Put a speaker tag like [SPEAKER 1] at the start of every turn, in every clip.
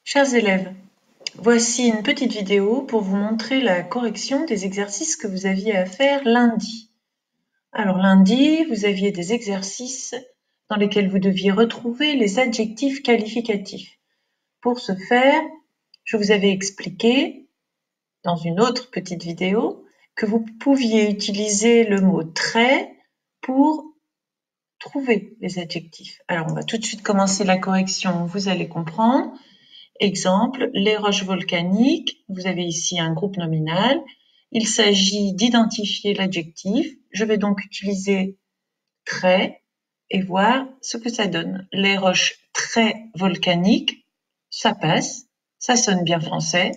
[SPEAKER 1] Chers élèves, voici une petite vidéo pour vous montrer la correction des exercices que vous aviez à faire lundi. Alors lundi, vous aviez des exercices dans lesquels vous deviez retrouver les adjectifs qualificatifs. Pour ce faire, je vous avais expliqué dans une autre petite vidéo que vous pouviez utiliser le mot très pour trouver les adjectifs. Alors on va tout de suite commencer la correction, vous allez comprendre. Exemple, les roches volcaniques, vous avez ici un groupe nominal. Il s'agit d'identifier l'adjectif. Je vais donc utiliser très et voir ce que ça donne. Les roches très volcaniques, ça passe, ça sonne bien français.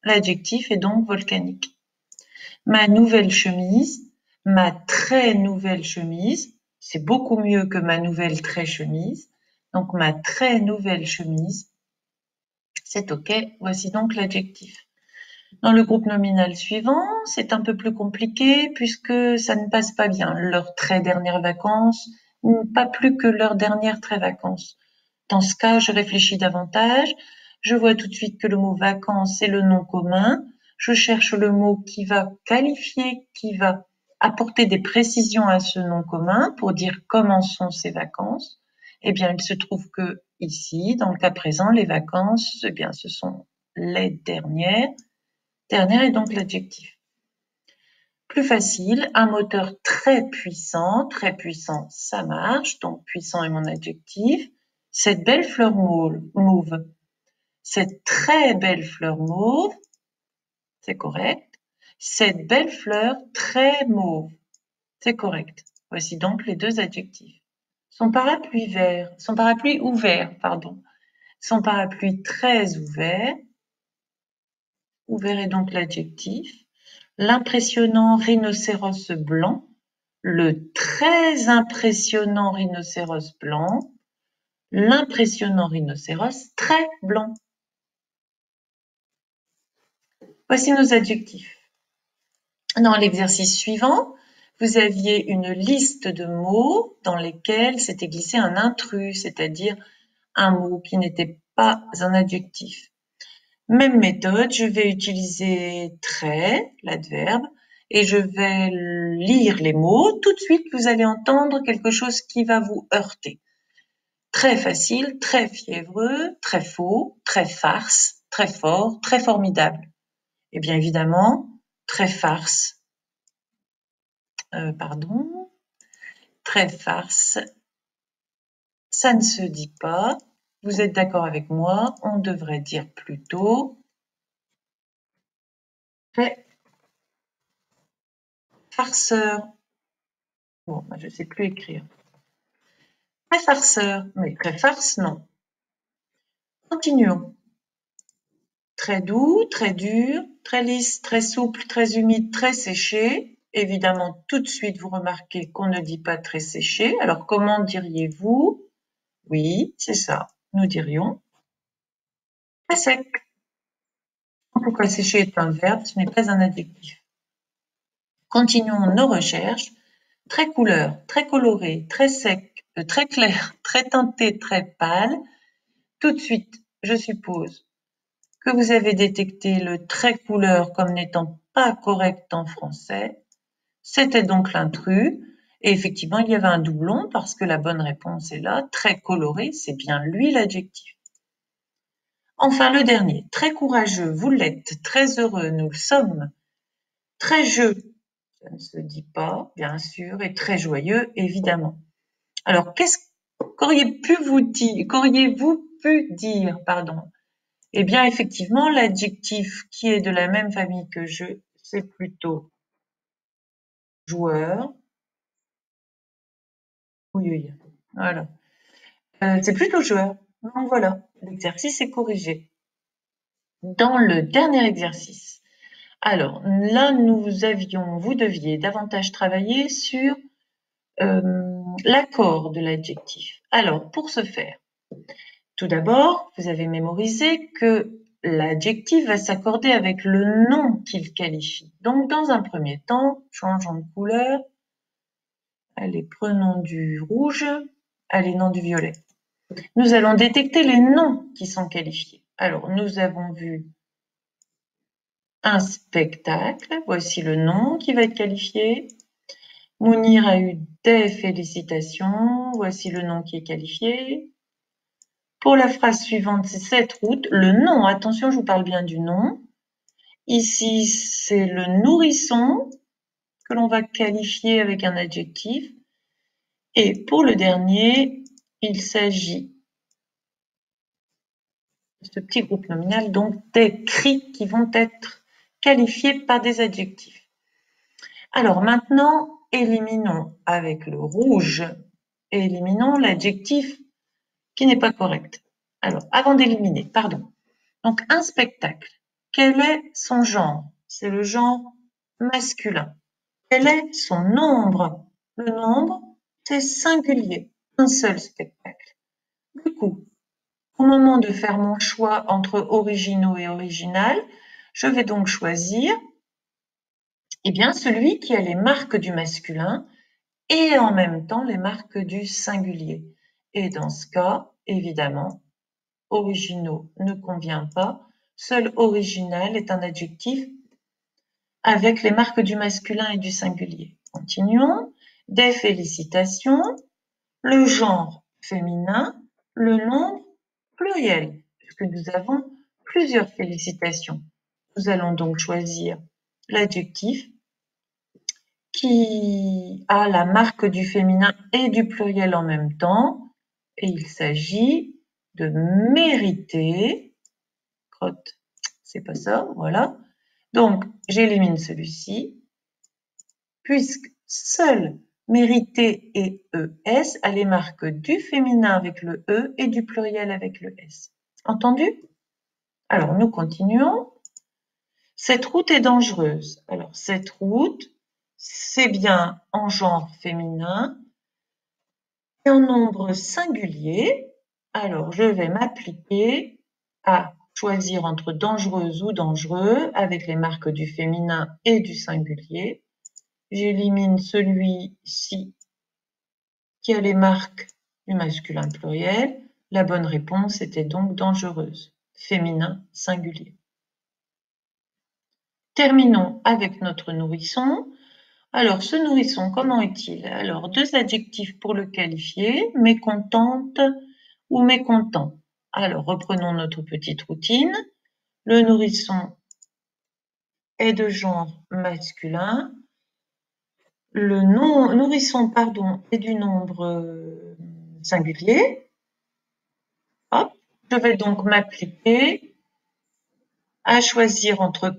[SPEAKER 1] L'adjectif est donc volcanique. Ma nouvelle chemise, ma très nouvelle chemise, c'est beaucoup mieux que ma nouvelle très chemise. Donc ma très nouvelle chemise, c'est OK, voici donc l'adjectif. Dans le groupe nominal suivant, c'est un peu plus compliqué puisque ça ne passe pas bien. Leurs très dernières vacances, ou pas plus que leurs dernières très vacances. Dans ce cas, je réfléchis davantage. Je vois tout de suite que le mot vacances est le nom commun. Je cherche le mot qui va qualifier, qui va apporter des précisions à ce nom commun pour dire comment sont ces vacances. Eh bien, il se trouve que ici, dans le cas présent, les vacances, eh bien, ce sont les dernières. Dernière est donc l'adjectif. Plus facile, un moteur très puissant, ça marche, donc puissant est mon adjectif. Cette belle fleur mauve, cette très belle fleur mauve, c'est correct. Cette belle fleur très mauve, c'est correct. Voici donc les deux adjectifs. Son parapluie ouvert, son parapluie très ouvert, ouvert est donc l'adjectif. L'impressionnant rhinocéros blanc, le très impressionnant rhinocéros blanc, l'impressionnant rhinocéros très blanc. Voici nos adjectifs. Dans l'exercice suivant, vous aviez une liste de mots dans lesquels s'était glissé un intrus, c'est-à-dire un mot qui n'était pas un adjectif. Même méthode, je vais utiliser très, l'adverbe, et je vais lire les mots. Tout de suite, vous allez entendre quelque chose qui va vous heurter. Très facile, très fiévreux, très faux, très farce, très fort, très formidable. Et bien évidemment, très farce, très farce, ça ne se dit pas. Vous êtes d'accord avec moi? On devrait dire plutôt très farceur. Bon, je ne sais plus écrire. Très farceur, mais très farce, non. Continuons. Très doux, très dur, très lisse, très souple, très humide, très séché. Évidemment, tout de suite, vous remarquez qu'on ne dit pas très séché. Alors, comment diriez-vous? Oui, c'est ça. Nous dirions très sec. En tout cas, sécher est un verbe, ce n'est pas un adjectif. Continuons nos recherches. Très couleur, très coloré, très sec, très clair, très teinté, très pâle. Tout de suite, je suppose que vous avez détecté le très couleur comme n'étant pas correct en français. C'était donc l'intrus. Et effectivement, il y avait un doublon parce que la bonne réponse est là. Très coloré, c'est bien lui l'adjectif. Enfin, le dernier. Très courageux, vous l'êtes. Très heureux, nous le sommes. Très jeu, ça ne se dit pas, bien sûr. Et très joyeux, évidemment. Alors, qu'auriez-vous pu dire, Eh bien, effectivement, l'adjectif qui est de la même famille que je, c'est plutôt joueur. Oui, voilà. C'est plutôt joueur. Donc voilà, l'exercice est corrigé. Dans le dernier exercice, alors là, vous deviez davantage travailler sur l'accord de l'adjectif. Alors, pour ce faire, tout d'abord, vous avez mémorisé que l'adjectif va s'accorder avec le nom qu'il qualifie. Donc, dans un premier temps, changeons de couleur. Allez, prenons du rouge. Allez, non, du violet. Nous allons détecter les noms qui sont qualifiés. Alors, nous avons vu un spectacle. Voici le nom qui va être qualifié. Mounir a eu des félicitations. Voici le nom qui est qualifié. Pour la phrase suivante, c'est cette route. Le nom, attention, je vous parle bien du nom. Ici, c'est le nourrisson que l'on va qualifier avec un adjectif. Et pour le dernier, il s'agit de ce petit groupe nominal, donc des cris qui vont être qualifiés par des adjectifs. Alors maintenant, éliminons avec le rouge, éliminons l'adjectif qui n'est pas correct. Alors, avant d'éliminer, pardon. Donc, un spectacle, quel est son genre? C'est le genre masculin. Quel est son nombre? Le nombre, c'est singulier, un seul spectacle. Du coup, au moment de faire mon choix entre originaux et original, je vais donc choisir celui qui a les marques du masculin et en même temps les marques du singulier. Et dans ce cas, évidemment, originaux ne convient pas. Seul original est un adjectif avec les marques du masculin et du singulier. Continuons. Des félicitations, le genre féminin, le nombre pluriel, puisque nous avons plusieurs félicitations. Nous allons donc choisir l'adjectif qui a la marque du féminin et du pluriel en même temps, et il s'agit de mériter. Crotte, c'est pas ça, voilà. Donc, j'élimine celui-ci, puisque seul mériter et ES a les marques du féminin avec le E et du pluriel avec le S. Entendu? Alors, nous continuons. Cette route est dangereuse. Alors, cette route, c'est bien en genre féminin et en nombre singulier. Alors, je vais m'appliquer à choisir entre dangereuse ou dangereux avec les marques du féminin et du singulier. J'élimine celui-ci qui a les marques du masculin pluriel. La bonne réponse était donc dangereuse, féminin singulier. Terminons avec notre nourrisson. Alors, ce nourrisson, comment est-il? Alors, deux adjectifs pour le qualifier, mécontente ou mécontent. Alors, reprenons notre petite routine. Le nourrisson est de genre masculin. Le nourrisson, est du nombre singulier. Hop, je vais donc m'appliquer à choisir entre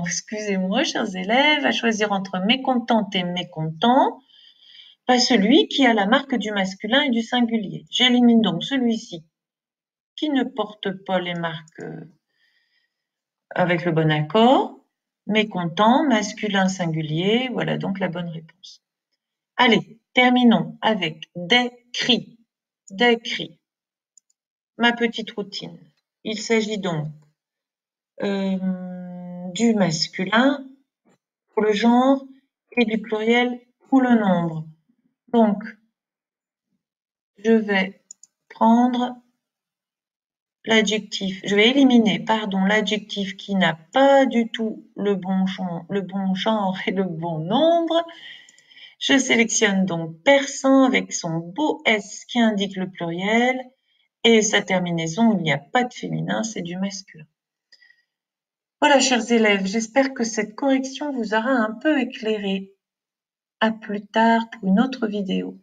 [SPEAKER 1] excusez-moi, chers élèves, à choisir entre mécontente et mécontent, pas celui qui a la marque du masculin et du singulier. J'élimine donc celui-ci qui ne porte pas les marques avec le bon accord. Mécontent, masculin, singulier, voilà donc la bonne réponse. Allez, terminons avec des cris. Des cris. Ma petite routine. Il s'agit donc du masculin pour le genre et du pluriel pour le nombre. Donc, je vais prendre l'adjectif, je vais éliminer, l'adjectif qui n'a pas du tout le bon genre et le bon nombre. Je sélectionne donc persan avec son beau S qui indique le pluriel et sa terminaison, il n'y a pas de féminin, c'est du masculin. Voilà, chers élèves, j'espère que cette correction vous aura un peu éclairé. À plus tard pour une autre vidéo.